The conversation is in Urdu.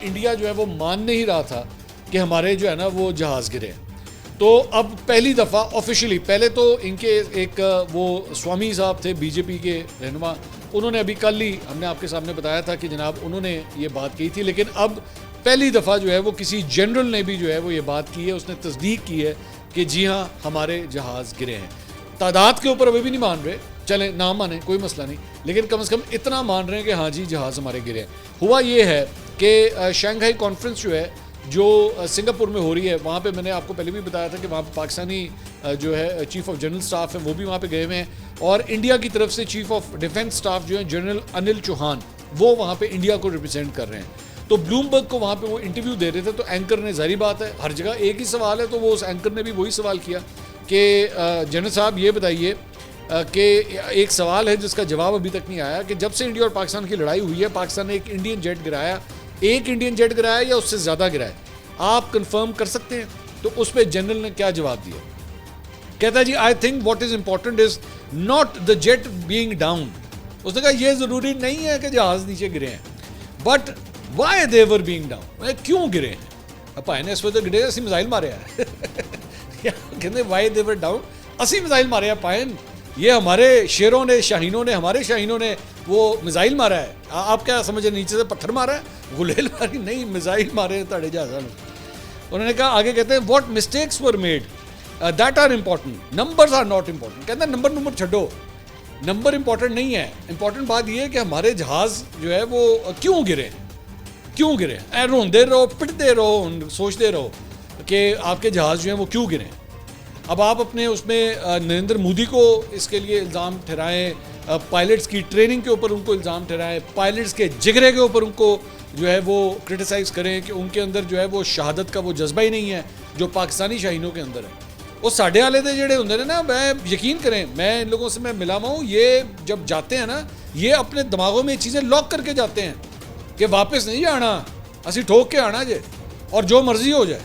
انڈیا جو ہے وہ مان نہیں رہا تھا کہ ہمارے جو ہے نا وہ جہاز گرے ہیں. تو اب پہلی دفعہ آفیشلی، پہلے تو ان کے ایک وہ سوامی صاحب تھے بی جے پی کے رہنما، انہوں نے ابھی کل ہی ہم نے آپ کے سامنے بتایا تھا کہ جناب انہوں نے یہ بات کی تھی، لیکن اب پہلی دفعہ جو ہے وہ کسی جنرل نے بھی جو ہے وہ یہ بات کی ہے، اس نے تصدیق کی ہے کہ جی ہاں ہمارے جہاز گرے ہیں. تعداد کے اوپر وہ بھی نہیں مان رہے، چلیں نہ مانیں کوئی مسئلہ نہیں، لیکن کم از کم اتنا مان رہے ہیں کہ ہاں جی جہاز ہمارے گرے ہیں. ہوا یہ ہے کہ شنگھائی کانفرنس جو ہے جو سنگاپور میں ہو رہی ہے، وہاں پہ میں نے آپ کو پہلے بھی بتایا تھا کہ وہاں پہ پاکستانی جو ہے چیف آف جنرل سٹاف ہے وہ بھی وہاں پہ گئے ہوئے ہیں، اور انڈیا کی طرف سے چیف آف ڈیفنس سٹاف جو ہے جنرل انل چوہان، وہ وہاں پہ انڈیا کو ریپرزینٹ کر رہے ہیں. تو بلومبرگ کو وہاں پہ وہ انٹرویو دے رہے تھے، تو اینکر نے ظاہری بات ہے ہر جگہ ایک ہی سوال ہے، تو وہ اس اینکر نے بھی وہی سوال کیا کہ جنرل صاحب یہ بتائیے کہ ایک سوال ہے جس کا جواب ابھی تک نہیں آیا کہ جب سے انڈیا اور پاکستان کی لڑائی ہوئی ہے، پاکستان نے ایک انڈین جیٹ گرایا یا اس سے زیادہ گرایا، آپ کنفرم کر سکتے ہیں؟ تو اس پہ جنرل نے کیا جواب دیا، کہتا ہے جی I think what is important is not the jet being down. اس نے کہا یہ ضروری نہیں ہے کہ جہاز نیچے گرے ہیں، but why they were being down, کیوں گرے ہیں. بھائی نے اس وقت گرے اسی میزائل مارے ہیں کہتے وائی دے ور ڈاؤن، اسی میزائل مارے ہیں پائن، یہ ہمارے شیروں نے شاہینوں نے ہمارے شاہینوں نے وہ میزائل مارا ہے. آپ کیا سمجھے نیچے سے پتھر مارا ہے، غلیل ماری نہیں، میزائل مارے ہیں تاڑے جہازوں نے. انہوں نے کہا آگے کہتے ہیں what mistakes were made that are important, numbers are not important. کہتے ہیں نمبر چھڈو، نمبر امپورٹنٹ نہیں ہے، امپورٹنٹ بات یہ ہے کہ ہمارے جہاز جو ہے وہ کیوں گرے، روندے رہو پٹتے رہو سوچتے رہو کہ آپ کے جہاز جو ہیں وہ کیوں گرے. اب آپ اپنے اس میں نریندر مودی کو اس کے لیے الزام ٹھہرائیں، پائلٹس کی ٹریننگ کے اوپر ان کو الزام ٹھہرائیں، پائلٹس کے جگرے کے اوپر ان کو جو ہے وہ کرٹیسائز کریں کہ ان کے اندر جو ہے وہ شہادت کا وہ جذبہ ہی نہیں ہے جو پاکستانی شاہینوں کے اندر ہے. وہ ساڈے والے تھے جڑے ہوں نا، میں یقین کریں میں ان لوگوں سے میں ملا ہوا ہوں، یہ جب جاتے ہیں نا یہ اپنے دماغوں میں یہ چیزیں لاک کر کے جاتے ہیں کہ واپس نہیں آنا، اسی ٹھوک کے آنا جے اور جو مرضی ہو جائے.